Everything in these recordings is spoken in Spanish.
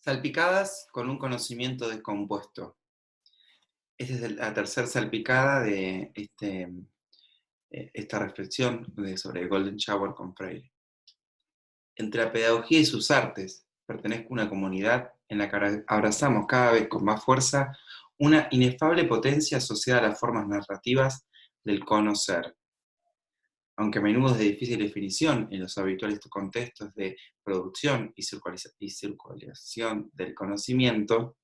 Salpicadas con un conocimiento descompuesto. Esta es la tercera salpicada de esta reflexión sobre Golden Shower con Freire. Entre la pedagogía y sus artes, pertenezco a una comunidad en la que abrazamos cada vez con más fuerza una inefable potencia asociada a las formas narrativas del conocer. Aunque a menudo es de difícil definición en los habituales contextos de producción y circulación del conocimiendo,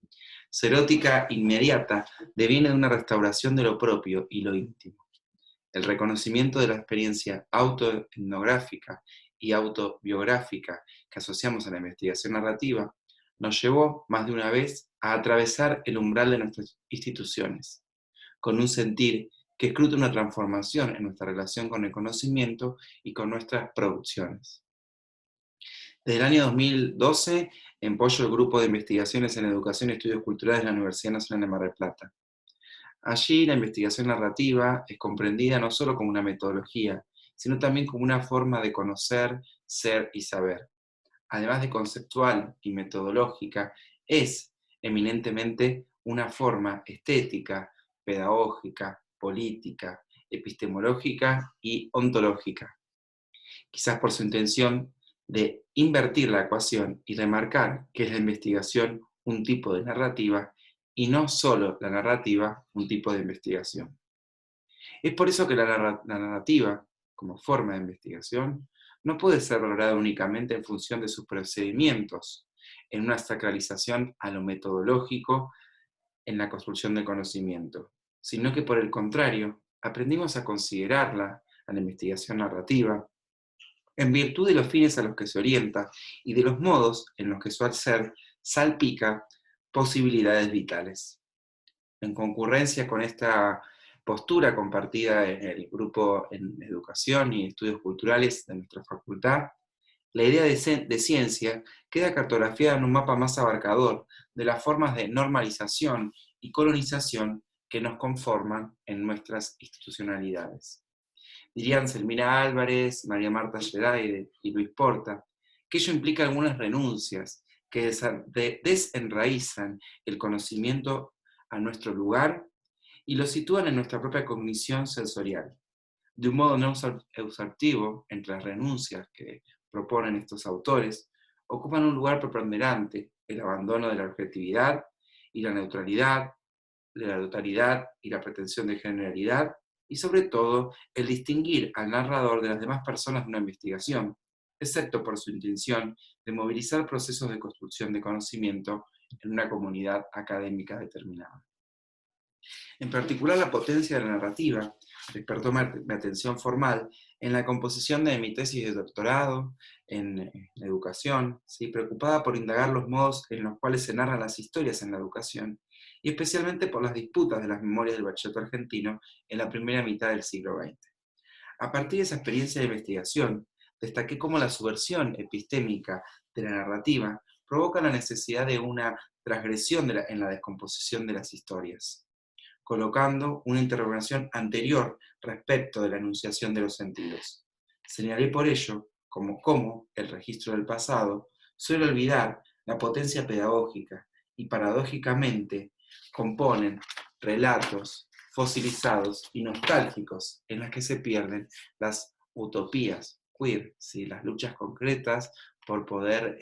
su erótica inmediata deviene de una restauración de lo propio y lo íntimo. El reconocimiento de la experiencia autoetnográfica y autobiográfica que asociamos a la investigación narrativa nos llevó más de una vez a atravesar el umbral de nuestras instituciones, con un sentir que escruta una transformación en nuestra relación con el conocimiento y con nuestras producciones. Desde el año 2012 empollo el grupo de investigaciones en educación y estudios culturales de la Universidad Nacional de Mar del Plata. Allí la investigación narrativa es comprendida no solo como una metodología, sino también como una forma de conocer, ser y saber. Además de conceptual y metodológica, es eminentemente una forma estética, pedagógica, política, epistemológica y ontológica, quizás por su intención de invertir la ecuación y remarcar que es la investigación un tipo de narrativa y no solo la narrativa un tipo de investigación. Es por eso que la narrativa, como forma de investigación, no puede ser valorada únicamente en función de sus procedimientos, en una sacralización a lo metodológico en la construcción del conocimiento, sino que por el contrario, aprendimos a considerarla, a la investigación narrativa, en virtud de los fines a los que se orienta y de los modos en los que su hacer salpica posibilidades vitales. En concurrencia con esta postura compartida en el grupo en educación y estudios culturales de nuestra facultad, la idea de ciencia queda cartografiada en un mapa más abarcador de las formas de normalización y colonización que nos conforman en nuestras institucionalidades. Dirían Selmira Álvarez, María Marta Lledaide y Luis Porta, que ello implica algunas renuncias que desenraízan el conocimiento a nuestro lugar y lo sitúan en nuestra propia cognición sensorial. De un modo no exhaustivo, entre las renuncias que proponen estos autores, ocupan un lugar preponderante el abandono de la objetividad y la neutralidad, de la totalidad y la pretensión de generalidad, y sobre todo el distinguir al narrador de las demás personas de una investigación, excepto por su intención de movilizar procesos de construcción de conocimiento en una comunidad académica determinada. En particular, la potencia de la narrativa despertó mi atención formal en la composición de mi tesis de doctorado en educación, ¿sí? Preocupada por indagar los modos en los cuales se narran las historias en la educación, y especialmente por las disputas de las memorias del bachillerato argentino en la primera mitad del siglo XX. A partir de esa experiencia de investigación, destaqué cómo la subversión epistémica de la narrativa provoca la necesidad de una transgresión en la descomposición de las historias, colocando una interrogación anterior respecto de la enunciación de los sentidos. Señalé por ello cómo el registro del pasado suele olvidar la potencia pedagógica y paradójicamente componen relatos fosilizados y nostálgicos en las que se pierden las utopías queer, ¿sí? Las luchas concretas por poder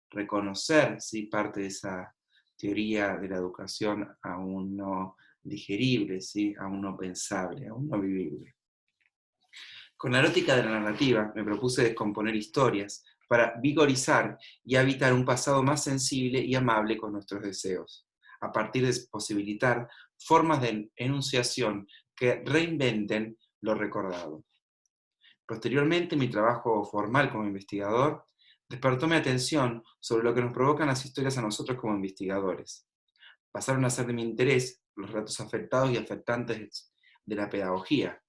reconocer, ¿sí? Parte de esa teoría de la educación aún no digerible, ¿sí? Aún no pensable, aún no vivible. Con la erótica de la narrativa me propuse descomponer historias para vigorizar y habitar un pasado más sensible y amable con nuestros deseos, a partir de posibilitar formas de enunciación que reinventen lo recordado. Posteriormente, mi trabajo formal como investigador despertó mi atención sobre lo que nos provocan las historias a nosotros como investigadores. Pasaron a ser de mi interés los relatos afectados y afectantes de la pedagogía.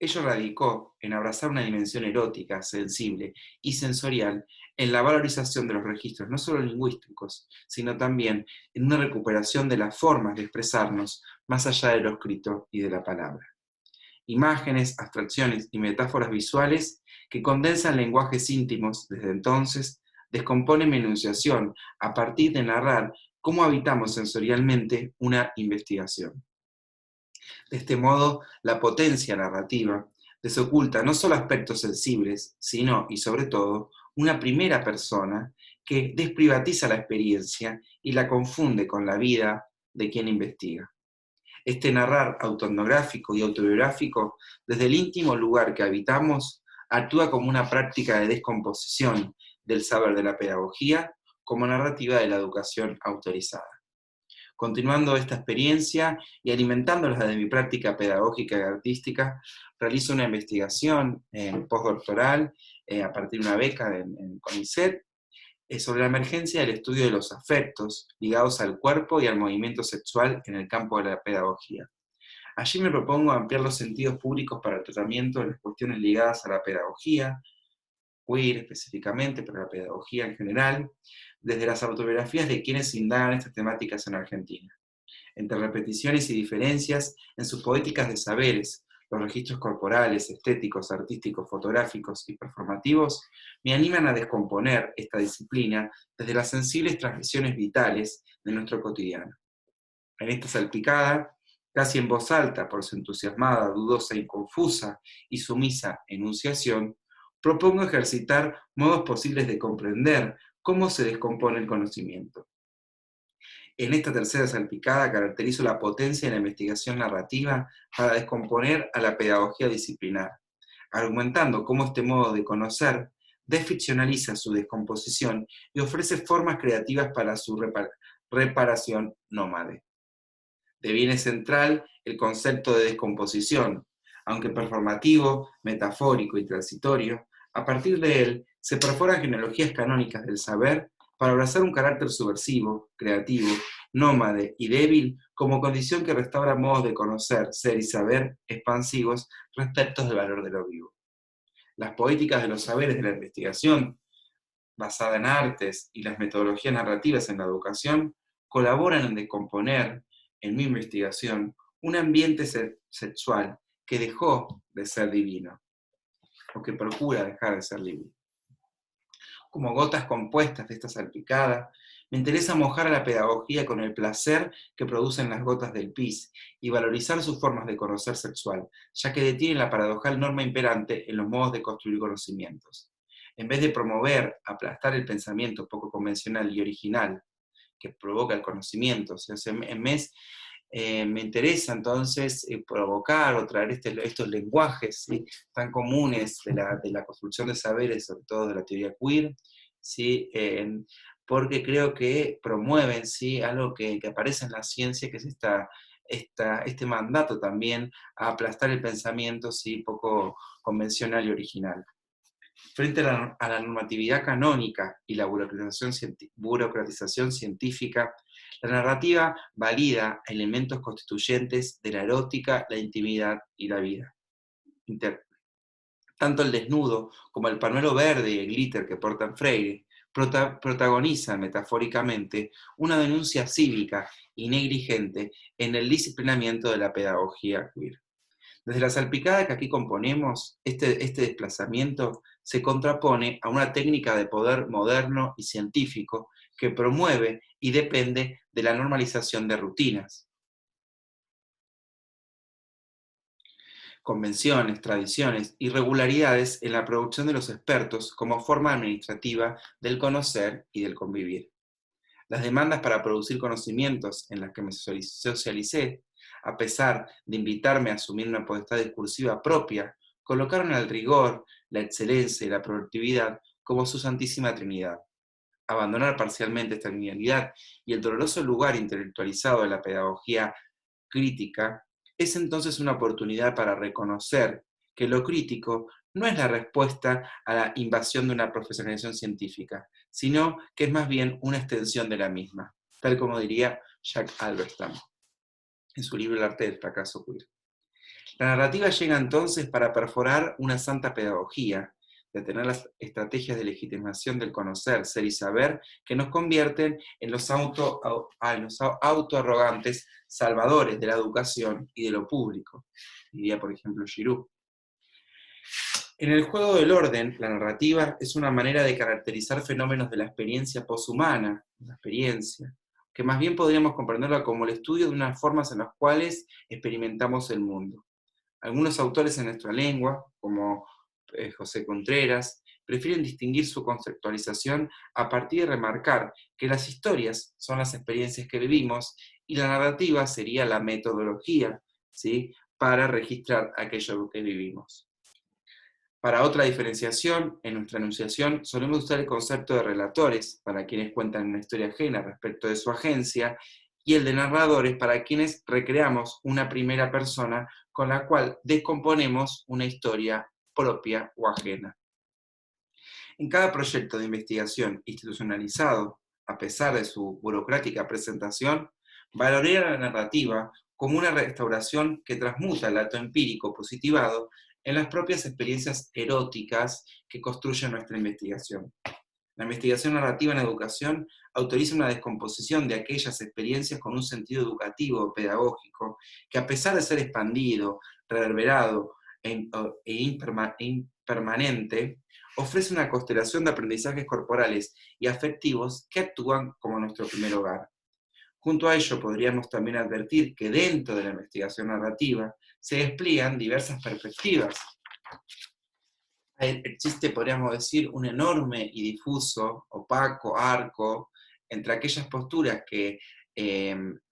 Ello radicó en abrazar una dimensión erótica, sensible y sensorial en la valorización de los registros, no solo lingüísticos, sino también en una recuperación de las formas de expresarnos más allá de lo escrito y de la palabra. Imágenes, abstracciones y metáforas visuales que condensan lenguajes íntimos desde entonces descompone mi enunciación a partir de narrar cómo habitamos sensorialmente una investigación. De este modo, la potencia narrativa desoculta no solo aspectos sensibles, sino, y sobre todo, una primera persona que desprivatiza la experiencia y la confunde con la vida de quien investiga. Este narrar autoetnográfico y autobiográfico, desde el íntimo lugar que habitamos, actúa como una práctica de descomposición del saber de la pedagogía como narrativa de la educación autorizada. Continuando esta experiencia y alimentándola de mi práctica pedagógica y artística, realizo una investigación postdoctoral a partir de una beca en CONICET sobre la emergencia del estudio de los afectos ligados al cuerpo y al movimiento sexual en el campo de la pedagogía. Allí me propongo ampliar los sentidos públicos para el tratamiento de las cuestiones ligadas a la pedagogía, queer específicamente, pero la pedagogía en general, desde las autobiografías de quienes indagan estas temáticas en Argentina. Entre repeticiones y diferencias en sus poéticas de saberes, los registros corporales, estéticos, artísticos, fotográficos y performativos me animan a descomponer esta disciplina desde las sensibles transgresiones vitales de nuestro cotidiano. En esta salpicada, casi en voz alta por su entusiasmada, dudosa y confusa y sumisa enunciación, propongo ejercitar modos posibles de comprender cómo se descompone el conocimiento. En esta tercera salpicada caracterizo la potencia de la investigación narrativa para descomponer a la pedagogía disciplinar, argumentando cómo este modo de conocer desficcionaliza su descomposición y ofrece formas creativas para su reparación nómade. Deviene central el concepto de descomposición, aunque performativo, metafórico y transitorio. A partir de él se perforan genealogías canónicas del saber para abrazar un carácter subversivo, creativo, nómade y débil como condición que restaura modos de conocer, ser y saber expansivos respecto del valor de lo vivo. Las poéticas de los saberes de la investigación, basada en artes, y las metodologías narrativas en la educación colaboran en descomponer, en mi investigación, un ambiente sexual que dejó de ser divino, o que procura dejar de ser divino. Como gotas compuestas de esta salpicada, me interesa mojar a la pedagogía con el placer que producen las gotas del pis y valorizar sus formas de conocer sexual, ya que detienen la paradojal norma imperante en los modos de construir conocimientos. En vez de promover, aplastar el pensamiento poco convencional y original que provoca el conocimiento, o sea, me interesa entonces provocar o traer estos lenguajes, ¿sí?, tan comunes de la construcción de saberes, sobre todo de la teoría queer, ¿sí?, porque creo que promueven, ¿sí?, algo que aparece en la ciencia, que es este mandato también a aplastar el pensamiento, ¿sí?, poco convencional y original. Frente a la normatividad canónica y la burocratización científica, la narrativa valida elementos constituyentes de la erótica, la intimidad y la vida. Tanto el desnudo como el pañuelo verde y el glitter que portan Freire protagonizan metafóricamente una denuncia cívica y negligente en el disciplinamiento de la pedagogía queer. Desde la salpicada que aquí componemos, este desplazamiento se contrapone a una técnica de poder moderno y científico que promueve y depende de la normalización de rutinas, convenciones, tradiciones y regularidades en la producción de los expertos como forma administrativa del conocer y del convivir. Las demandas para producir conocimientos en las que me socialicé, a pesar de invitarme a asumir una potestad discursiva propia, colocaron al rigor, la excelencia y la productividad como su santísima trinidad. Abandonar parcialmente esta linealidad y el doloroso lugar intelectualizado de la pedagogía crítica es entonces una oportunidad para reconocer que lo crítico no es la respuesta a la invasión de una profesionalización científica, sino que es más bien una extensión de la misma, tal como diría Jack Halberstam en su libro El arte del fracaso queer. La narrativa llega entonces para perforar una santa pedagogía, de tener las estrategias de legitimación del conocer, ser y saber, que nos convierten en los autoarrogantes salvadores de la educación y de lo público, diría por ejemplo Giroux. En el juego del orden, la narrativa es una manera de caracterizar fenómenos de la experiencia poshumana, la experiencia, que más bien podríamos comprenderla como el estudio de unas formas en las cuales experimentamos el mundo. Algunos autores en nuestra lengua, como José Contreras, prefieren distinguir su conceptualización a partir de remarcar que las historias son las experiencias que vivimos y la narrativa sería la metodología, ¿sí?, para registrar aquello que vivimos. Para otra diferenciación, en nuestra enunciación solemos usar el concepto de relatores para quienes cuentan una historia ajena respecto de su agencia, y el de narradores para quienes recreamos una primera persona con la cual descomponemos una historia propia o ajena. En cada proyecto de investigación institucionalizado, a pesar de su burocrática presentación, valoré la narrativa como una restauración que transmuta el dato empírico positivado en las propias experiencias eróticas que construyen nuestra investigación. La investigación narrativa en educación autoriza una descomposición de aquellas experiencias con un sentido educativo o pedagógico, que a pesar de ser expandido, reverberado impermanente, ofrece una constelación de aprendizajes corporales y afectivos que actúan como nuestro primer hogar. Junto a ello, podríamos también advertir que dentro de la investigación narrativa se despliegan diversas perspectivas. Existe, podríamos decir, un enorme y difuso, opaco arco entre aquellas posturas que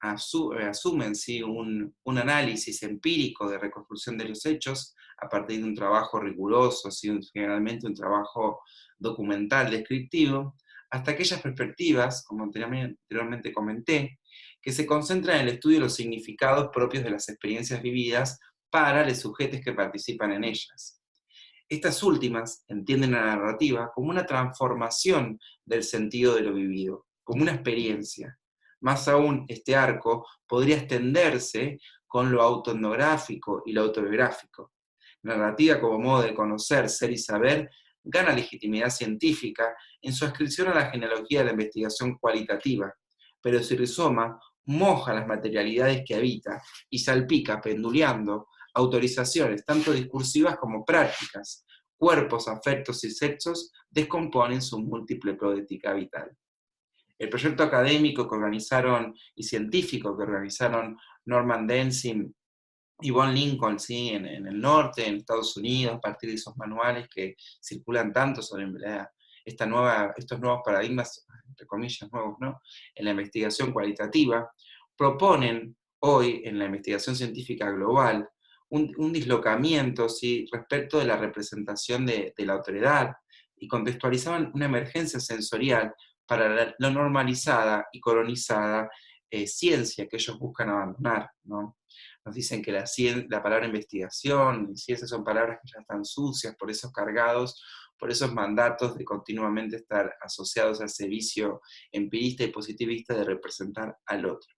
asumen, ¿sí?, un análisis empírico de reconstrucción de los hechos a partir de un trabajo riguroso, ¿sí?, generalmente un trabajo documental descriptivo, hasta aquellas perspectivas, como anteriormente comenté, que se concentran en el estudio de los significados propios de las experiencias vividas para los sujetos que participan en ellas. Estas últimas entienden la narrativa como una transformación del sentido de lo vivido, como una experiencia. Más aún, este arco podría extenderse con lo autoetnográfico y lo autobiográfico. La narrativa como modo de conocer, ser y saber gana legitimidad científica en su adscripción a la genealogía de la investigación cualitativa, pero su rizoma moja las materialidades que habita y salpica, penduleando, autorizaciones tanto discursivas como prácticas. Cuerpos, afectos y sexos descomponen su múltiple poética vital. El proyecto académico que organizaron y científico que organizaron Norman Denzin y Von Lincoln, ¿sí?, en el norte, en Estados Unidos, a partir de esos manuales que circulan tanto sobre estos nuevos paradigmas, entre comillas, nuevos, ¿no?, en la investigación cualitativa, proponen hoy en la investigación científica global un dislocamiento, ¿sí?, respecto de la representación de la autoridad, y contextualizaban una emergencia sensorial para la normalizada y colonizada ciencia que ellos buscan abandonar, ¿no? Nos dicen que la palabra investigación y ciencia son palabras que ya están sucias, por esos cargados, por esos mandatos de continuamente estar asociados a ese vicio empirista y positivista de representar al otro.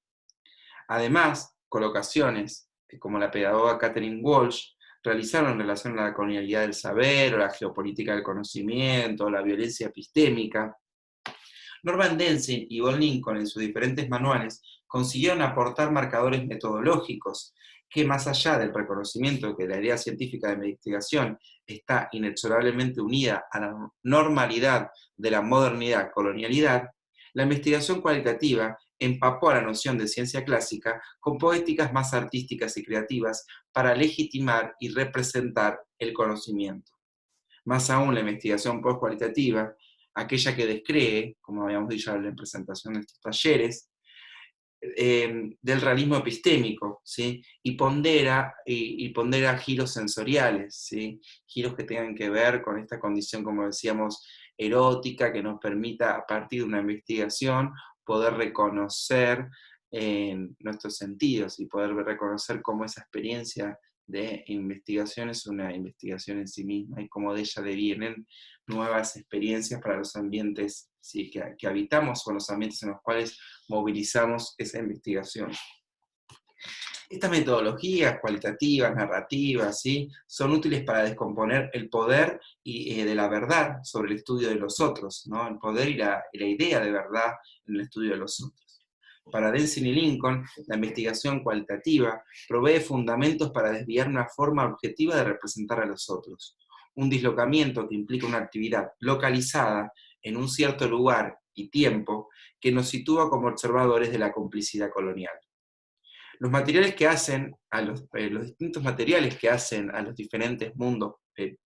Además, colocaciones que, como la pedagoga Catherine Walsh, realizaron en relación a la colonialidad del saber, o la geopolítica del conocimiento, o la violencia epistémica, Norman Denzin y Von Lincoln en sus diferentes manuales consiguieron aportar marcadores metodológicos que, más allá del reconocimiento que la idea científica de investigación está inexorablemente unida a la normalidad de la modernidad colonialidad, la investigación cualitativa empapó a la noción de ciencia clásica con poéticas más artísticas y creativas para legitimar y representar el conocimiento. Más aún, la investigación post-cualitativa, aquella que descree, como habíamos dicho en la presentación de estos talleres, del realismo epistémico, ¿sí?, y pondera giros sensoriales, ¿sí?, giros que tengan que ver con esta condición, como decíamos, erótica, que nos permita, a partir de una investigación, poder reconocer nuestros sentidos y poder reconocer cómo esa experiencia de investigación es una investigación en sí misma y cómo de ella devienen nuevas experiencias para los ambientes, ¿sí?, que habitamos, o los ambientes en los cuales movilizamos esa investigación. Estas metodologías cualitativas, narrativas, ¿sí?, son útiles para descomponer el poder de la verdad sobre el estudio de los otros, ¿no?, el poder y la idea de verdad en el estudio de los otros. Para Denzin y Lincoln, la investigación cualitativa provee fundamentos para desviar una forma objetiva de representar a los otros, un dislocamiento que implica una actividad localizada en un cierto lugar y tiempo que nos sitúa como observadores de la complicidad colonial. Los materiales que hacen, los distintos materiales que hacen a los diferentes mundos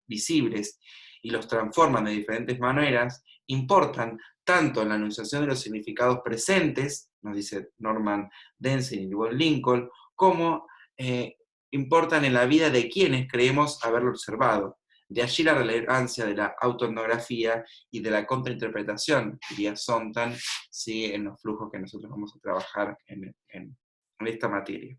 visibles y los transforman de diferentes maneras, importan tanto en la enunciación de los significados presentes, nos dice Norman Denzin y Von Lincoln, como importan en la vida de quienes creemos haberlo observado. De allí la relevancia de la autoetnografía y de la contrainterpretación, diría Sontag, ¿sí? En los flujos que nosotros vamos a trabajar en esta materia.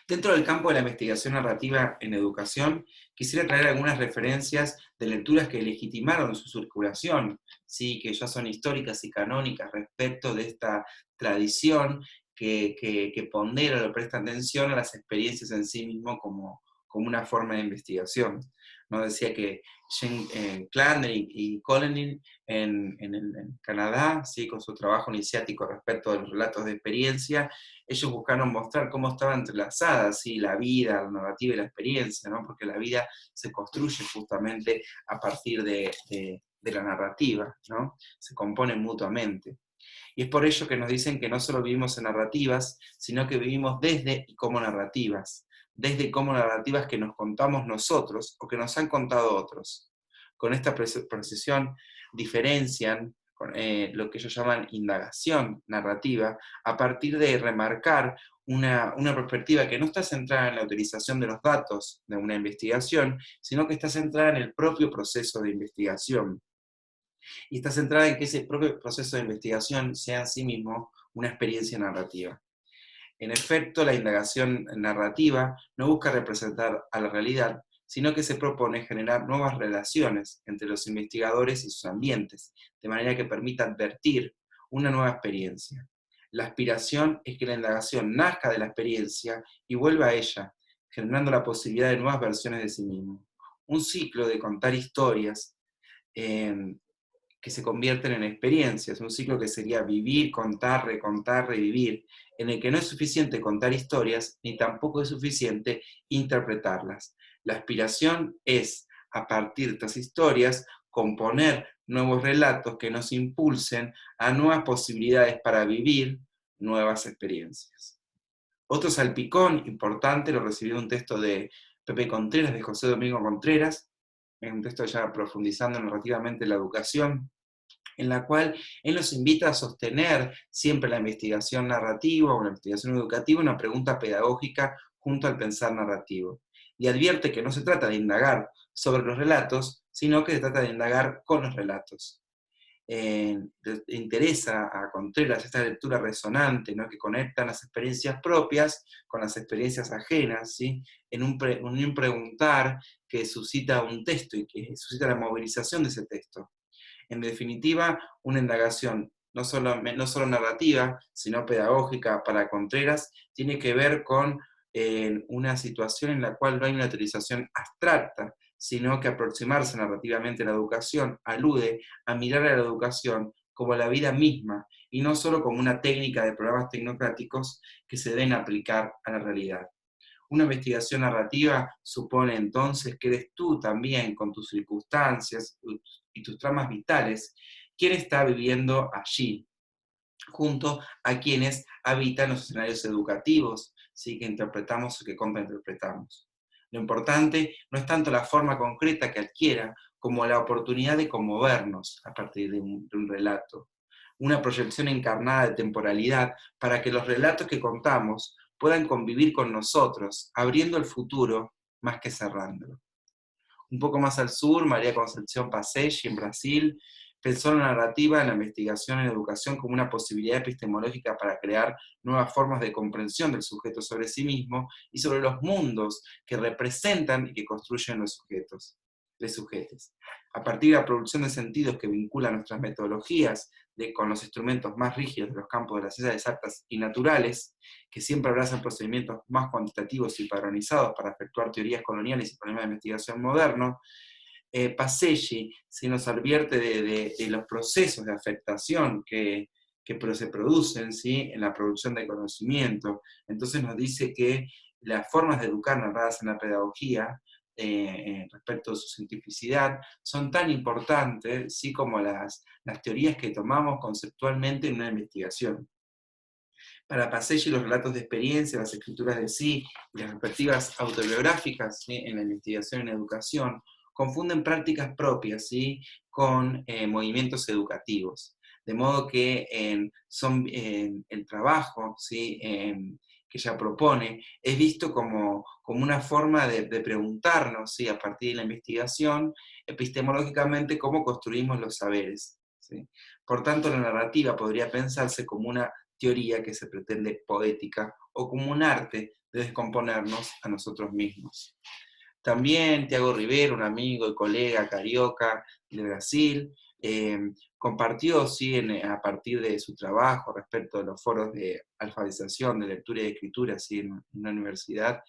Dentro del campo de la investigación narrativa en educación, quisiera traer algunas referencias de lecturas que legitimaron su circulación, ¿sí? Que ya son históricas y canónicas respecto de esta tradición que pondera o presta atención a las experiencias en sí mismo como una forma de investigación. ¿No? Decía que Jane Clandry y Colin en Canadá, ¿sí? Con su trabajo iniciático respecto de los relatos de experiencia, ellos buscaron mostrar cómo estaba entrelazada, ¿sí? La vida, la narrativa y la experiencia, ¿no? Porque la vida se construye justamente a partir de la narrativa, ¿no? Se componen mutuamente. Y es por ello que nos dicen que no solo vivimos en narrativas, sino que vivimos desde y como narrativas, desde y como narrativas que nos contamos nosotros o que nos han contado otros. Con esta precisión diferencian lo que ellos llaman indagación narrativa, a partir de remarcar una perspectiva que no está centrada en la utilización de los datos de una investigación, sino que está centrada en el propio proceso de investigación. Y está centrada en que ese propio proceso de investigación sea en sí mismo una experiencia narrativa. En efecto, la indagación narrativa no busca representar a la realidad, sino que se propone generar nuevas relaciones entre los investigadores y sus ambientes, de manera que permita advertir una nueva experiencia. La aspiración es que la indagación nazca de la experiencia y vuelva a ella, generando la posibilidad de nuevas versiones de sí mismo. Un ciclo de contar historias que se convierten en experiencias, un ciclo que sería vivir, contar, recontar, revivir, en el que no es suficiente contar historias, ni tampoco es suficiente interpretarlas. La aspiración es, a partir de estas historias, componer nuevos relatos que nos impulsen a nuevas posibilidades para vivir nuevas experiencias. Otro salpicón importante lo recibió un texto de Pepe Contreras, de José Domingo Contreras, en un texto ya profundizando narrativamente la educación, en la cual él nos invita a sostener siempre la investigación narrativa o la investigación educativa, una pregunta pedagógica junto al pensar narrativo. Y advierte que no se trata de indagar sobre los relatos, sino que se trata de indagar con los relatos. Interesa a Contreras esta lectura resonante, ¿no? Que conecta las experiencias propias con las experiencias ajenas, ¿sí? En un preguntar que suscita un texto y que suscita la movilización de ese texto. En definitiva, una indagación no solo narrativa, sino pedagógica para Contreras, tiene que ver con una situación en la cual no hay una utilización abstracta, sino que aproximarse narrativamente a la educación alude a mirar a la educación como la vida misma, y no solo como una técnica de programas tecnocráticos que se deben aplicar a la realidad. Una investigación narrativa supone entonces que eres tú también, con tus circunstancias y tus tramas vitales, quien está viviendo allí, junto a quienes habitan los escenarios educativos, ¿sí? Que interpretamos o que contrainterpretamos. Lo importante no es tanto la forma concreta que adquiera, como la oportunidad de conmovernos a partir de un relato. Una proyección encarnada de temporalidad para que los relatos que contamos puedan convivir con nosotros, abriendo el futuro más que cerrándolo. Un poco más al sur, María Concepción Pacelli, en Brasil, pensó la narrativa en la investigación en educación como una posibilidad epistemológica para crear nuevas formas de comprensión del sujeto sobre sí mismo y sobre los mundos que representan y que construyen los sujetos. A partir de la producción de sentidos que vinculan nuestras metodologías con los instrumentos más rígidos de los campos de las ciencias exactas y naturales, que siempre abrazan procedimientos más cuantitativos y padronizados para efectuar teorías coloniales y problemas de investigación modernos, Pacelli se nos advierte de los procesos de afectación que se producen, ¿sí? En la producción de conocimiento. Entonces nos dice que las formas de educar narradas en la pedagogía respecto de su cientificidad, son tan importantes, ¿sí?, como las teorías que tomamos conceptualmente en una investigación. Para Pacelli, los relatos de experiencia, las escrituras de sí y las respectivas autobiográficas, ¿sí?, en la investigación en educación, confunden prácticas propias, ¿sí?, con movimientos educativos. De modo que el trabajo, ¿sí?, que ella propone es visto como una forma de preguntarnos, ¿sí?, a partir de la investigación, epistemológicamente, cómo construimos los saberes, ¿sí? Por tanto, la narrativa podría pensarse como una teoría que se pretende poética o como un arte de descomponernos a nosotros mismos. También Tiago Rivera, un amigo y colega carioca de Brasil, eh, compartió, ¿sí?, a partir de su trabajo respecto de los foros de alfabetización, de lectura y de escritura, ¿sí?, en una universidad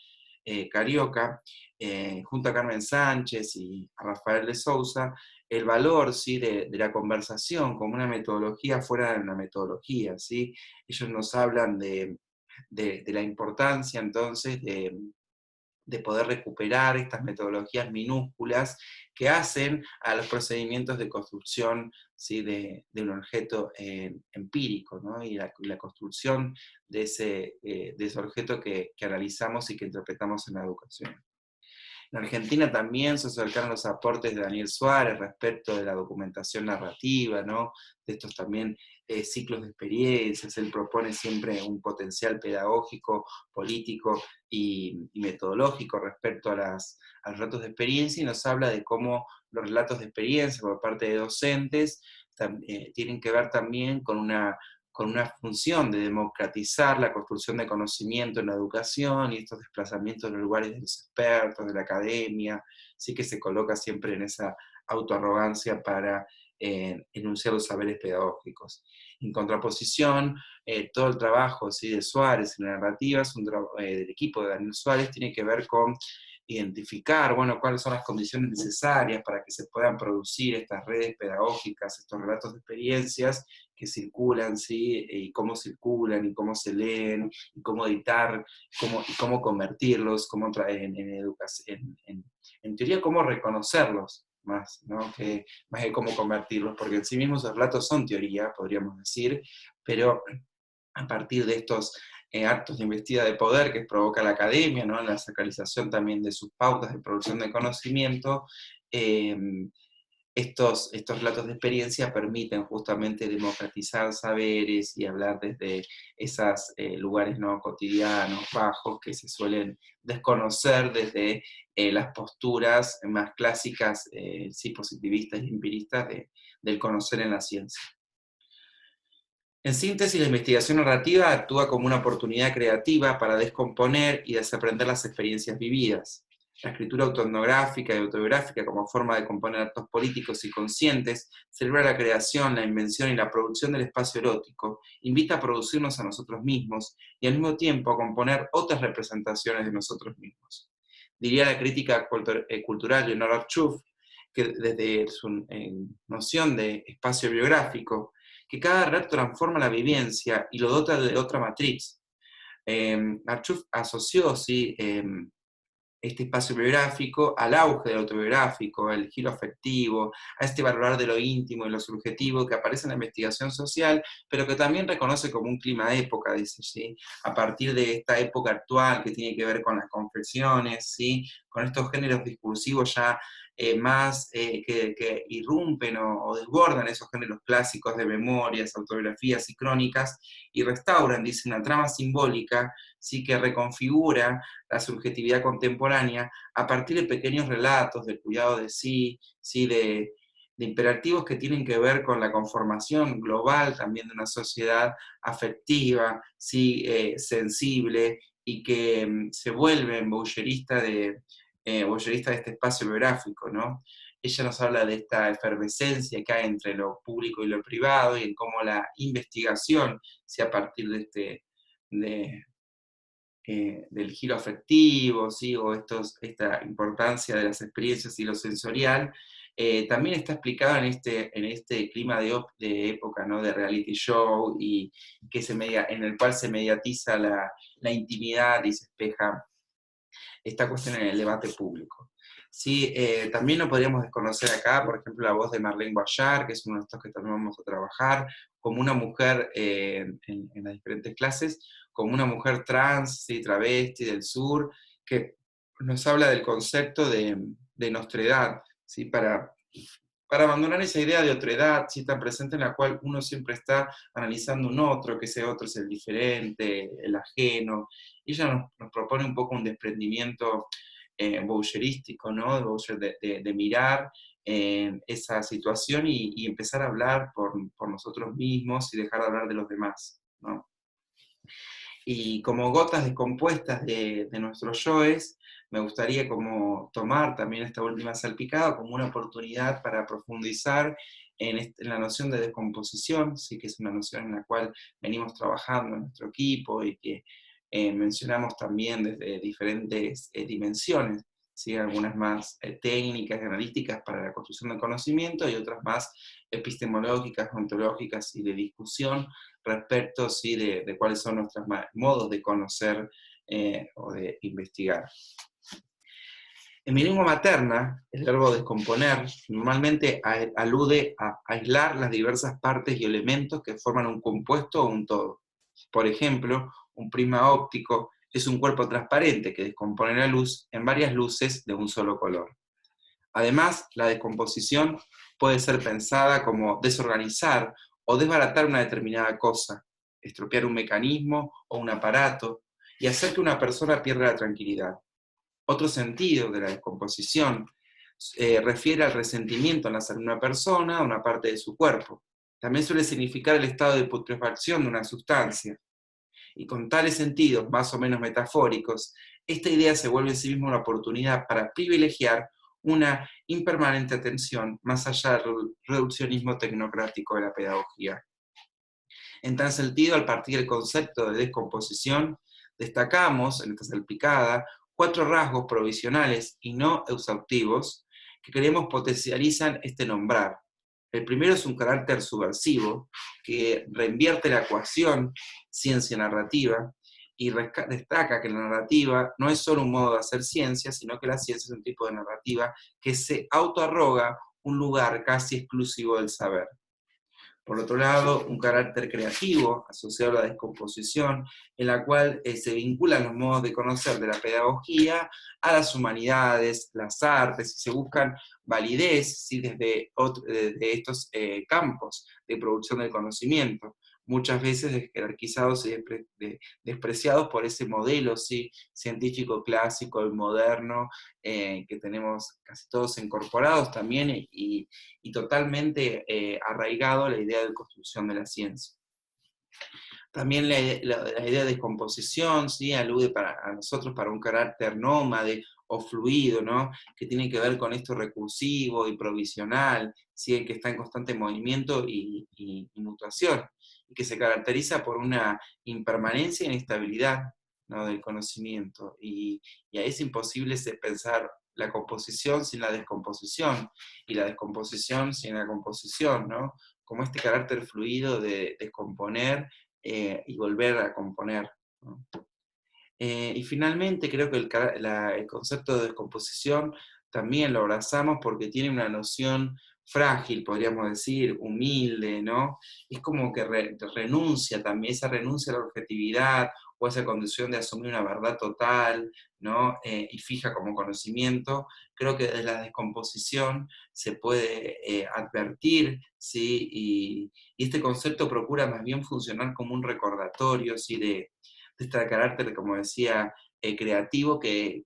carioca, junto a Carmen Sánchez y a Rafael de Sousa, el valor, ¿sí?, de la conversación como una metodología fuera de una metodología, ¿sí? Ellos nos hablan de la importancia entonces de poder recuperar estas metodologías minúsculas que hacen a los procedimientos de construcción, ¿sí?, de un objeto empírico, ¿no? Y la construcción de ese objeto que analizamos y que interpretamos en la educación. En Argentina también se acercaron los aportes de Daniel Suárez respecto de la documentación narrativa, ¿no?, de estos también ciclos de experiencias. Él propone siempre un potencial pedagógico, político y metodológico respecto a los relatos de experiencia, y nos habla de cómo los relatos de experiencia por parte de docentes tienen que ver también con una función de democratizar la construcción de conocimiento en la educación y estos desplazamientos en los lugares de los expertos, de la academia, sí, que se coloca siempre en esa autoarrogancia para enunciar los saberes pedagógicos. En contraposición, todo el trabajo, ¿sí?, de Suárez en la narrativa, del equipo de Daniel Suárez, tiene que ver con identificar, bueno, cuáles son las condiciones necesarias para que se puedan producir estas redes pedagógicas, estos relatos de experiencias que circulan, ¿sí?, y cómo circulan, y cómo se leen, y cómo editar, y cómo convertirlos, cómo traer en educación, en teoría, cómo reconocerlos más, ¿no?, que más de cómo convertirlos, porque en sí mismos los relatos son teoría, podríamos decir, pero a partir de estos actos de investida de poder que provoca la academia, ¿no?, la sacralización también de sus pautas de producción de conocimiento, eh, estos relatos de experiencia permiten justamente democratizar saberes y hablar desde esos lugares no cotidianos, bajos, que se suelen desconocer desde las posturas más clásicas, sí, positivistas y empiristas del conocer en la ciencia. En síntesis, la investigación narrativa actúa como una oportunidad creativa para descomponer y desaprender las experiencias vividas. La escritura autoetnográfica y autobiográfica como forma de componer actos políticos y conscientes celebra la creación, la invención y la producción del espacio erótico, invita a producirnos a nosotros mismos y al mismo tiempo a componer otras representaciones de nosotros mismos. Diría la crítica cultural Leonora Archuf, que desde su noción de espacio biográfico, que cada relato transforma la vivencia y lo dota de otra matriz. Archuf asoció, ¿sí?, este espacio biográfico al auge del autobiográfico, al giro afectivo, a este valorar de lo íntimo y lo subjetivo que aparece en la investigación social, pero que también reconoce como un clima de época, dice, ¿sí?, a partir de esta época actual que tiene que ver con las confesiones, ¿sí?, con estos géneros discursivos ya más que irrumpen o desbordan esos géneros clásicos de memorias, autobiografías y crónicas, y restauran, dice, una trama simbólica, sí, que reconfigura la subjetividad contemporánea a partir de pequeños relatos del cuidado de sí, ¿sí?, de imperativos que tienen que ver con la conformación global también de una sociedad afectiva, ¿sí?, sensible, y que se vuelven voyerista de este espacio biográfico, ¿no? Ella nos habla de esta efervescencia que hay entre lo público y lo privado, y en cómo la investigación, si a partir de, del giro afectivo, ¿sí?, o esta importancia de las experiencias y lo sensorial, también está explicado en este clima de época, ¿no?, de reality show, y en el cual se mediatiza la intimidad y se espeja esta cuestión en el debate público. Sí, también no podríamos desconocer acá, por ejemplo, la voz de Marlene Guayar, que es uno de estos que también vamos a trabajar, como una mujer en las diferentes clases, como una mujer trans, sí, travesti del sur, que nos habla del concepto de nostredad, ¿sí? Para abandonar esa idea de otredad, ¿sí? Tan presente en la cual uno siempre está analizando un otro, que ese otro es el diferente, el ajeno. Y ella nos propone un poco un desprendimiento boucherístico, ¿no? De mirar esa situación y empezar a hablar por nosotros mismos y dejar de hablar de los demás, ¿no? Y como gotas descompuestas de nuestros yoes, me gustaría como tomar también esta última salpicada como una oportunidad para profundizar en la noción de descomposición, sí que es una noción en la cual venimos trabajando en nuestro equipo y que mencionamos también desde diferentes dimensiones, ¿sí? Algunas más técnicas y analíticas para la construcción del conocimiento y otras más epistemológicas, ontológicas y de discusión respecto, ¿sí? De cuáles son nuestros modos de conocer o de investigar. En mi lengua materna, el verbo descomponer normalmente alude a aislar las diversas partes y elementos que forman un compuesto o un todo. Por ejemplo, un prisma óptico es un cuerpo transparente que descompone la luz en varias luces de un solo color. Además, la descomposición puede ser pensada como desorganizar o desbaratar una determinada cosa, estropear un mecanismo o un aparato y hacer que una persona pierda la tranquilidad. Otro sentido de la descomposición refiere al resentimiento en la salud de una persona o una parte de su cuerpo. También suele significar el estado de putrefacción de una sustancia. Y con tales sentidos más o menos metafóricos, esta idea se vuelve en sí misma una oportunidad para privilegiar una impermanente atención más allá del reduccionismo tecnocrático de la pedagogía. En tal sentido, al partir del concepto de descomposición, destacamos en esta salpicada 4 rasgos provisionales y no exhaustivos que creemos potencializan este nombrar. El primero es un carácter subversivo que reinvierte la ecuación ciencia-narrativa y destaca que la narrativa no es solo un modo de hacer ciencia, sino que la ciencia es un tipo de narrativa que se autoarroga un lugar casi exclusivo del saber. Por otro lado, un carácter creativo asociado a la descomposición, en la cual se vinculan los modos de conocer de la pedagogía a las humanidades, las artes, y se buscan validez, ¿sí? Desde estos campos de producción del conocimiento, muchas veces jerarquizados y despreciados por ese modelo, ¿sí? Científico clásico y moderno que tenemos casi todos incorporados también y totalmente arraigado a la idea de construcción de la ciencia. También la idea de composición, ¿sí? Alude a nosotros para un carácter nómade o fluido, ¿no? Que tiene que ver con esto recursivo y provisional, ¿sí? Que está en constante movimiento y mutación, y que se caracteriza por una impermanencia e inestabilidad, ¿no? Del conocimiento. Y ahí es imposible pensar la composición sin la descomposición, y la descomposición sin la composición, ¿no? Como este carácter fluido de descomponer y volver a componer, ¿no? Y finalmente creo que el concepto de descomposición también lo abrazamos porque tiene una noción frágil, podríamos decir, humilde, ¿no? Es como que renuncia también, esa renuncia a la objetividad o esa condición de asumir una verdad total, ¿no? Y fija como conocimiento. Creo que desde la descomposición se puede advertir, ¿sí? Y este concepto procura más bien funcionar como un recordatorio, ¿sí? De este carácter, como decía, creativo que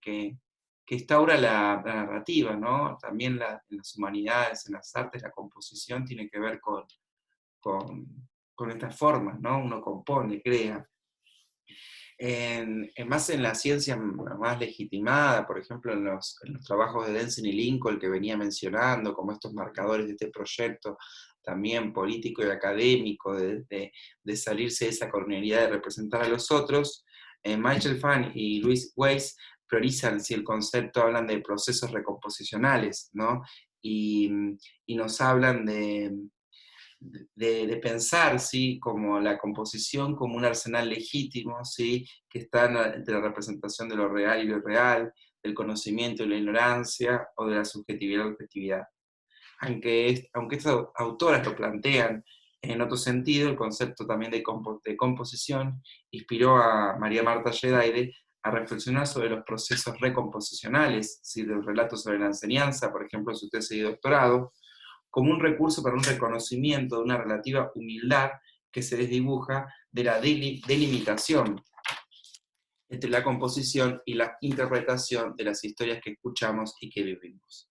instaura la narrativa, ¿no? También en las humanidades, en las artes, la composición tiene que ver con estas formas, ¿no? Uno compone, crea. Más en la ciencia más legitimada, por ejemplo, en los trabajos de Denzin y Lincoln que venía mencionando, como estos marcadores de este proyecto también político y académico, de salirse de esa cornealidad de representar a los otros, Michael Phan y Louis Weiss priorizan si el concepto, hablan de procesos recomposicionales, ¿no? Y, y nos hablan de pensar, ¿sí? Como la composición como un arsenal legítimo, ¿sí? Que está entre la representación de lo real y lo irreal, del conocimiento y la ignorancia, o de la subjetividad y objetividad. Aunque estas autoras lo plantean en otro sentido, el concepto también de composición inspiró a María Marta Gedaide a reflexionar sobre los procesos recomposicionales, ¿sí?, del relato sobre la enseñanza, por ejemplo, en su tesis de doctorado, como un recurso para un reconocimiento de una relativa humildad que se desdibuja de la delimitación entre la composición y la interpretación de las historias que escuchamos y que vivimos.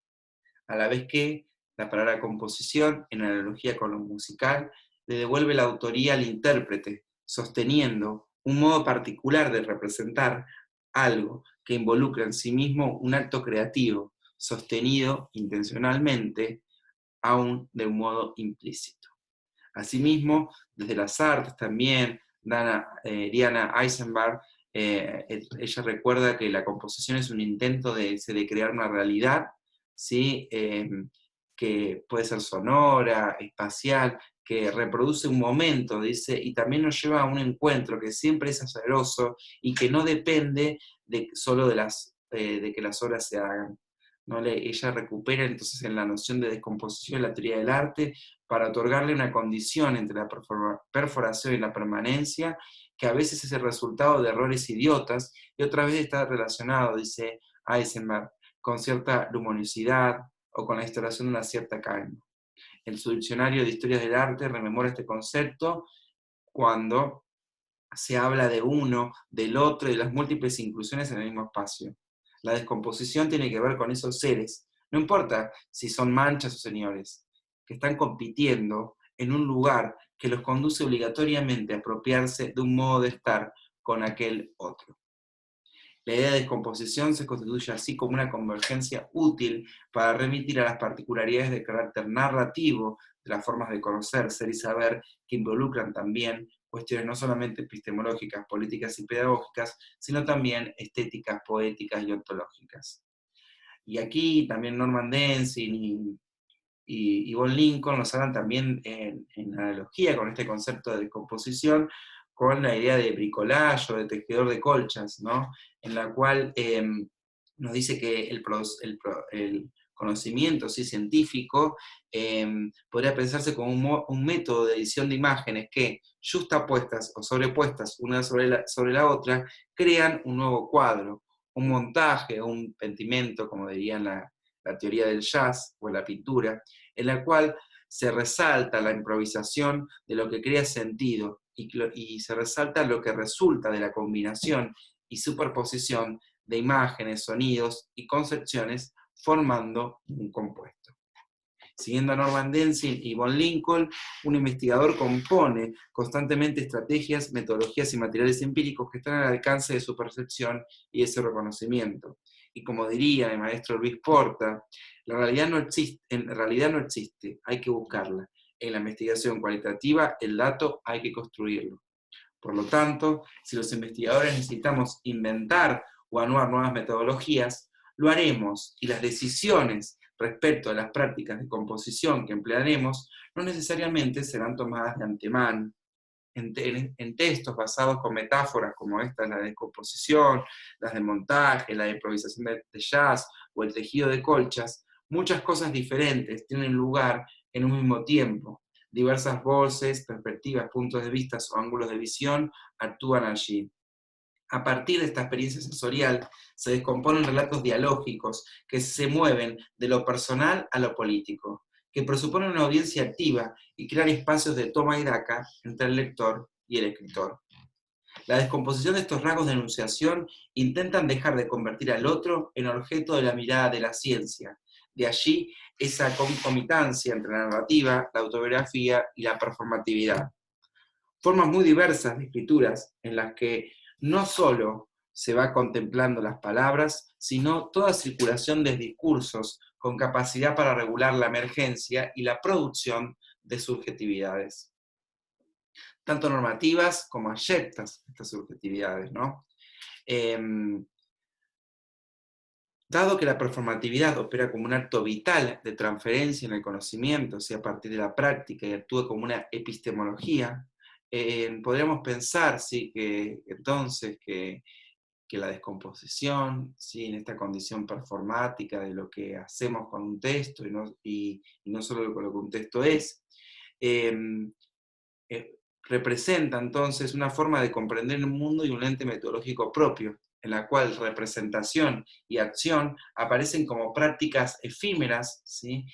A la vez que la palabra composición, en analogía con lo musical, le devuelve la autoría al intérprete, sosteniendo un modo particular de representar algo que involucra en sí mismo un acto creativo, sostenido intencionalmente, aún de un modo implícito. Asimismo, desde las artes también, Diana Eisenberg, ella recuerda que la composición es un intento de crear una realidad, ¿sí? Que puede ser sonora, espacial, que reproduce un momento, dice, y también nos lleva a un encuentro que siempre es azaroso y que no depende solo de que las obras se hagan. ¿No? Ella recupera entonces en la noción de descomposición la teoría del arte para otorgarle una condición entre la perforación y la permanencia, que a veces es el resultado de errores idiotas, y otra vez está relacionado, dice Eisenberg, con cierta luminosidad o con la instalación de una cierta calma. En su diccionario de historias del arte rememora este concepto cuando se habla de uno, del otro y de las múltiples inclusiones en el mismo espacio. La descomposición tiene que ver con esos seres, no importa si son manchas o señores, que están compitiendo en un lugar que los conduce obligatoriamente a apropiarse de un modo de estar con aquel otro. La idea de descomposición se constituye así como una convergencia útil para remitir a las particularidades de carácter narrativo de las formas de conocer, ser y saber, que involucran también cuestiones no solamente epistemológicas, políticas y pedagógicas, sino también estéticas, poéticas y ontológicas. Y aquí también Norman Denzin y Von Lincoln nos hablan también en analogía con este concepto de descomposición, con la idea de bricolage o de tejedor de colchas, ¿no? En la cual nos dice que el conocimiento, ¿sí?, científico podría pensarse como un método de edición de imágenes que, justapuestas o sobrepuestas una sobre la otra, crean un nuevo cuadro, un montaje, un pentimento, como dirían la teoría del jazz o la pintura, en la cual se resalta la improvisación de lo que crea sentido y se resalta lo que resulta de la combinación y superposición de imágenes, sonidos y concepciones formando un compuesto. Siguiendo a Norman Denzin y Von Lincoln, un investigador compone constantemente estrategias, metodologías y materiales empíricos que están al alcance de su percepción y de su reconocimiento. Y como diría el maestro Luis Porta, la realidad no existe, en realidad no existe, hay que buscarla. En la investigación cualitativa, el dato hay que construirlo. Por lo tanto, si los investigadores necesitamos inventar o anuar nuevas metodologías, lo haremos, y las decisiones respecto a las prácticas de composición que emplearemos no necesariamente serán tomadas de antemano. En textos basados con metáforas como esta, la de composición, las de montaje, la de improvisación de jazz o el tejido de colchas, muchas cosas diferentes tienen lugar en un mismo tiempo. Diversas voces, perspectivas, puntos de vista o ángulos de visión actúan allí. A partir de esta experiencia sensorial se descomponen relatos dialógicos que se mueven de lo personal a lo político, que presuponen una audiencia activa y crean espacios de toma y daca entre el lector y el escritor. La descomposición de estos rasgos de enunciación intentan dejar de convertir al otro en objeto de la mirada de la ciencia. De allí esa concomitancia entre la narrativa, la autobiografía y la performatividad. Formas muy diversas de escrituras en las que no solo se va contemplando las palabras, sino toda circulación de discursos con capacidad para regular la emergencia y la producción de subjetividades, tanto normativas como abyectas, estas subjetividades, ¿no? Dado que la performatividad opera como un acto vital de transferencia en el conocimiento, sea a partir de la práctica, y actúa como una epistemología, podríamos pensar, sí, que entonces que que la descomposición, ¿sí? En esta condición performática de lo que hacemos con un texto y no solo con lo que un texto es, em, representa entonces una forma de comprender el mundo y un ente metodológico propio, en la cual representación y acción aparecen como prácticas efímeras, ¿sí?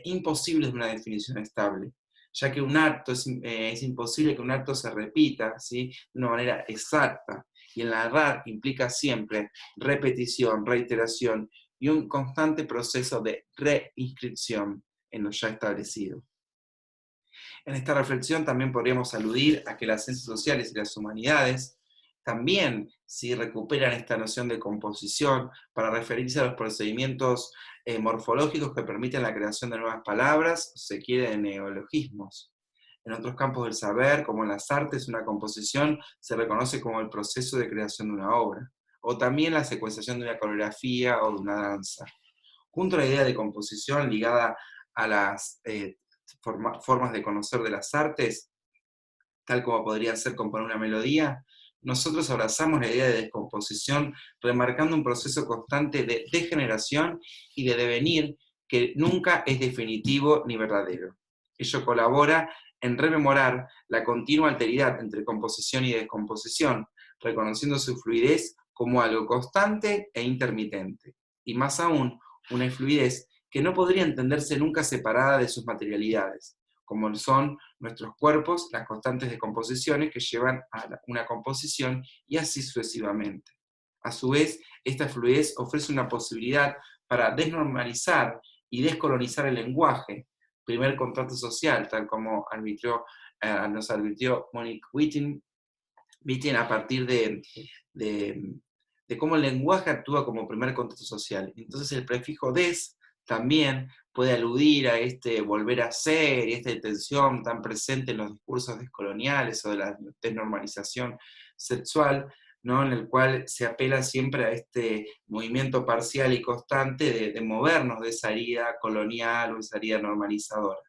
Imposibles de una definición estable, ya que un acto es imposible que un acto se repita, ¿sí? De una manera exacta, y el narrar implica siempre repetición, reiteración y un constante proceso de reinscripción en lo ya establecido. En esta reflexión también podríamos aludir a que las ciencias sociales y las humanidades también sí recuperan esta noción de composición para referirse a los procedimientos morfológicos que permiten la creación de nuevas palabras, o se quiere, de neologismos. En otros campos del saber, como en las artes, una composición se reconoce como el proceso de creación de una obra, o también la secuenciación de una coreografía o de una danza. Junto a la idea de composición ligada a las formas de conocer de las artes, tal como podría ser componer una melodía, nosotros abrazamos la idea de descomposición, remarcando un proceso constante de degeneración y de devenir que nunca es definitivo ni verdadero. Ello colabora en rememorar la continua alteridad entre composición y descomposición, reconociendo su fluidez como algo constante e intermitente, y más aún, una fluidez que no podría entenderse nunca separada de sus materialidades, como son nuestros cuerpos, las constantes de composiciones que llevan a una composición y así sucesivamente. A su vez, esta fluidez ofrece una posibilidad para desnormalizar y descolonizar el lenguaje, primer contrato social, tal como nos advirtió Monique Wittin a partir de, de cómo el lenguaje actúa como primer contexto social. Entonces el prefijo des también puede aludir a este volver a ser y esta tensión tan presente en los discursos descoloniales o de la desnormalización sexual, ¿no? En el cual se apela siempre a este movimiento parcial y constante de movernos de esa herida colonial o esa herida normalizadora.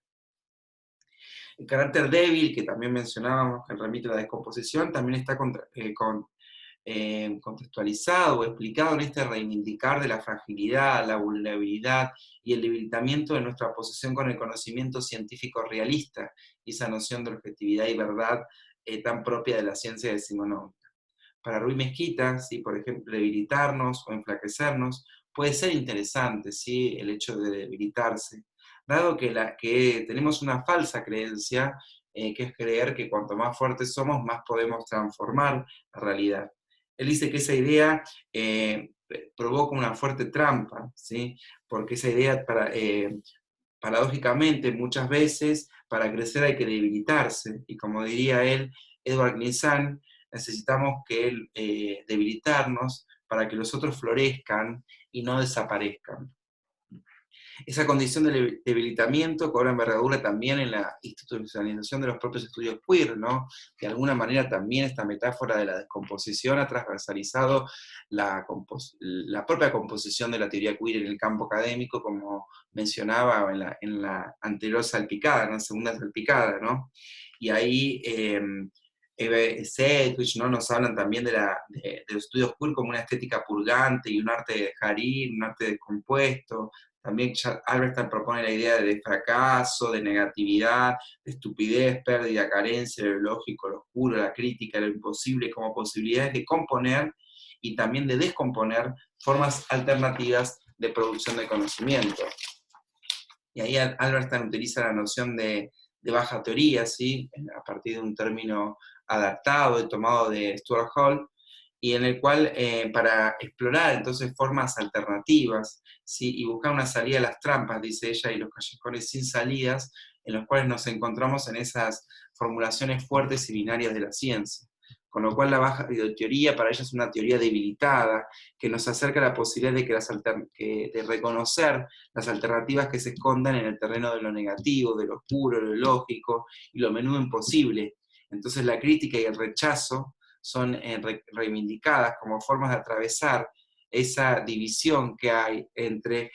El carácter débil, que también mencionábamos, que remite a la descomposición, también está contextualizado o explicado en este reivindicar de la fragilidad, la vulnerabilidad y el debilitamiento de nuestra posición con el conocimiento científico realista y esa noción de objetividad y verdad tan propia de la ciencia decimonómica. Para Rui Mezquita, ¿sí? Por ejemplo, debilitarnos o enflaquecernos puede ser interesante, ¿sí? El hecho de debilitarse, dado que tenemos una falsa creencia, que es creer que cuanto más fuertes somos, más podemos transformar la realidad. Él dice que esa idea provoca una fuerte trampa, ¿sí? Porque esa idea, paradójicamente, muchas veces, para crecer hay que debilitarse, y como diría él, Edward Glissant, necesitamos debilitarnos para que los otros florezcan y no desaparezcan. Esa condición de debilitamiento cobra envergadura también en la institucionalización de los propios estudios queer, ¿no? De alguna manera también esta metáfora de la descomposición ha transversalizado la propia composición de la teoría queer en el campo académico, como mencionaba en la anterior salpicada, en la segunda salpicada, ¿no? Y ahí Eve Sedgwick, ¿no? Nos hablan también de los estudios queer como una estética purgante y un arte de dejar un arte descompuesto. También Alberstein propone la idea de fracaso, de negatividad, de estupidez, pérdida, carencia, lo lógico, lo oscuro, la crítica, lo imposible, como posibilidades de componer y también de descomponer formas alternativas de producción de conocimiento. Y ahí Alberstein utiliza la noción de baja teoría, ¿sí? A partir de un término adaptado y tomado de Stuart Hall, y en el cual para explorar entonces formas alternativas, ¿sí? Y buscar una salida a las trampas, dice ella, y los callejones sin salidas, en los cuales nos encontramos en esas formulaciones fuertes y binarias de la ciencia. Con lo cual la baja teoría para ella es una teoría debilitada, que nos acerca a la posibilidad de reconocer las alternativas que se escondan en el terreno de lo negativo, de lo oscuro, lo ilógico y lo menudo imposible. Entonces la crítica y el rechazo son reivindicadas como formas de atravesar esa división que hay entre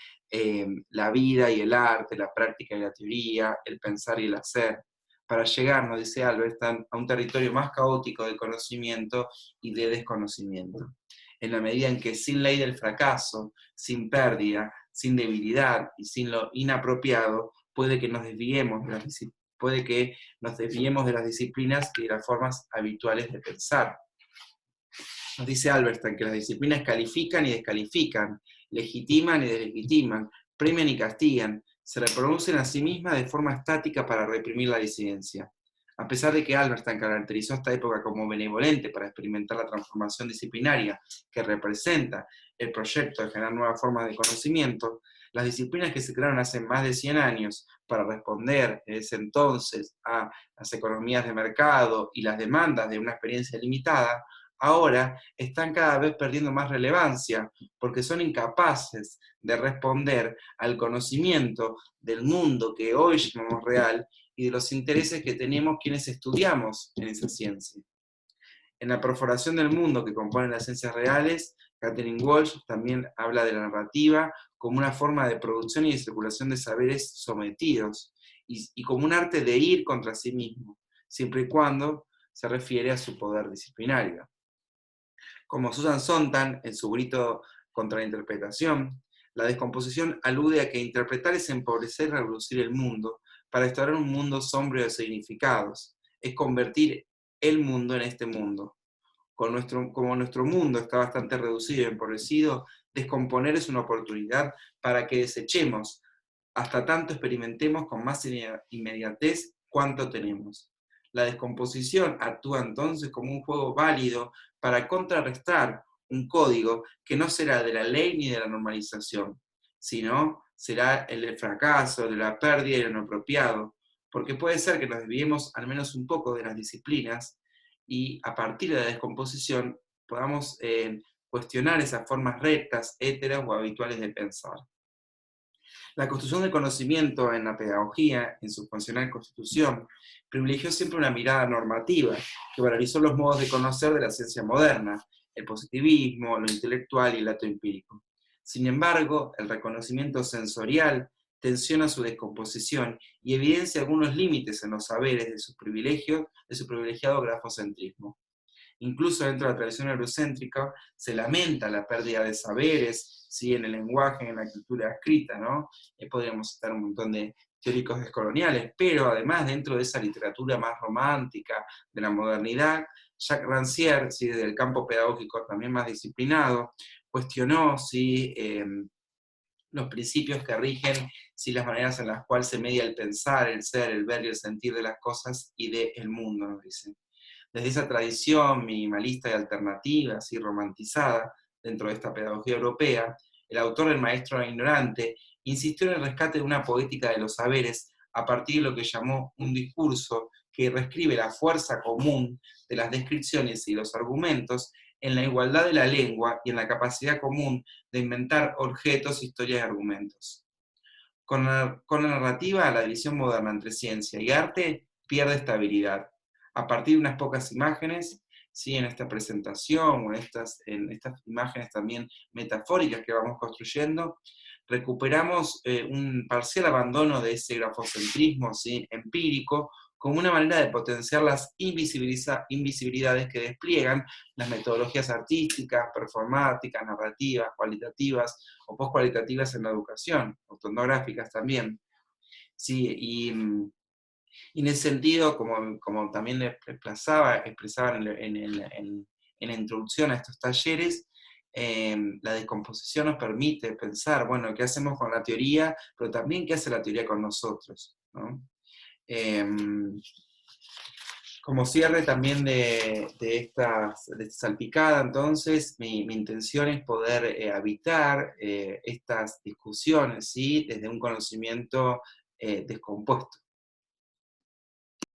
la vida y el arte, la práctica y la teoría, el pensar y el hacer, para llegar, nos dice Albert, a un territorio más caótico de conocimiento y de desconocimiento. en la medida en que sin ley del fracaso, sin pérdida, sin debilidad y sin lo inapropiado, puede que nos desviemos de las disciplinas y de las formas habituales de pensar. Nos dice Alberstein que las disciplinas califican y descalifican, legitiman y deslegitiman, premian y castigan, se reproducen a sí mismas de forma estática para reprimir la disidencia. A pesar de que Alberstein caracterizó esta época como benevolente para experimentar la transformación disciplinaria que representa el proyecto de generar nuevas formas de conocimiento, las disciplinas que se crearon hace más de 100 años para responder en ese entonces a las economías de mercado y las demandas de una experiencia limitada, ahora están cada vez perdiendo más relevancia porque son incapaces de responder al conocimiento del mundo que hoy llamamos real y de los intereses que tenemos quienes estudiamos en esa ciencia. En la perforación del mundo que compone las ciencias reales, Catherine Walsh también habla de la narrativa como una forma de producción y de circulación de saberes sometidos y como un arte de ir contra sí mismo, siempre y cuando se refiere a su poder disciplinario. Como Susan Sontag, en su grito contra la interpretación, la descomposición alude a que interpretar es empobrecer y reducir el mundo para instaurar un mundo sombrío de significados, es convertir el mundo en este mundo. Como nuestro mundo está bastante reducido y empobrecido, descomponer es una oportunidad para que desechemos, hasta tanto experimentemos con más inmediatez cuánto tenemos. La descomposición actúa entonces como un juego válido para contrarrestar un código que no será de la ley ni de la normalización, sino será el del fracaso, de la pérdida y lo inapropiado, porque puede ser que nos desviemos al menos un poco de las disciplinas y a partir de la descomposición podamos cuestionar esas formas rectas, éteras o habituales de pensar. La construcción del conocimiento en la pedagogía, en su funcional constitución, privilegió siempre una mirada normativa que valorizó los modos de conocer de la ciencia moderna, el positivismo, lo intelectual y el dato empírico. Sin embargo, el reconocimiento sensorial tensiona su descomposición y evidencia algunos límites en los saberes de su privilegiado grafocentrismo. Incluso dentro de la tradición eurocéntrica se lamenta la pérdida de saberes, ¿sí? En el lenguaje, en la cultura escrita, ¿no? Podríamos citar un montón de teóricos descoloniales, pero además dentro de esa literatura más romántica de la modernidad, Jacques Rancière, ¿sí? Desde el campo pedagógico también más disciplinado, cuestionó ¿sí? Los principios que rigen ¿sí? Las maneras en las cuales se media el pensar, el ser, el ver y el sentir de las cosas y del mundo, nos dice. Desde esa tradición minimalista y alternativa, así romantizada, dentro de esta pedagogía europea, el autor El maestro ignorante insistió en el rescate de una poética de los saberes a partir de lo que llamó un discurso que reescribe la fuerza común de las descripciones y los argumentos en la igualdad de la lengua y en la capacidad común de inventar objetos, historias y argumentos. Con la narrativa, la división moderna entre ciencia y arte pierde estabilidad. A partir de unas pocas imágenes, ¿sí? En esta presentación o en estas imágenes también metafóricas que vamos construyendo, recuperamos un parcial abandono de ese grafocentrismo ¿sí? empírico como una manera de potenciar las invisibilidades que despliegan las metodologías artísticas, performáticas, narrativas, cualitativas o postcualitativas en la educación, autoetnográficas también. Sí, y en ese sentido, como también expresaba en la introducción a estos talleres, la descomposición nos permite pensar, bueno, qué hacemos con la teoría, pero también qué hace la teoría con nosotros, ¿no? Como cierre también de esta salpicada, entonces, mi intención es poder habitar estas discusiones, ¿sí? Desde un conocimiento descompuesto,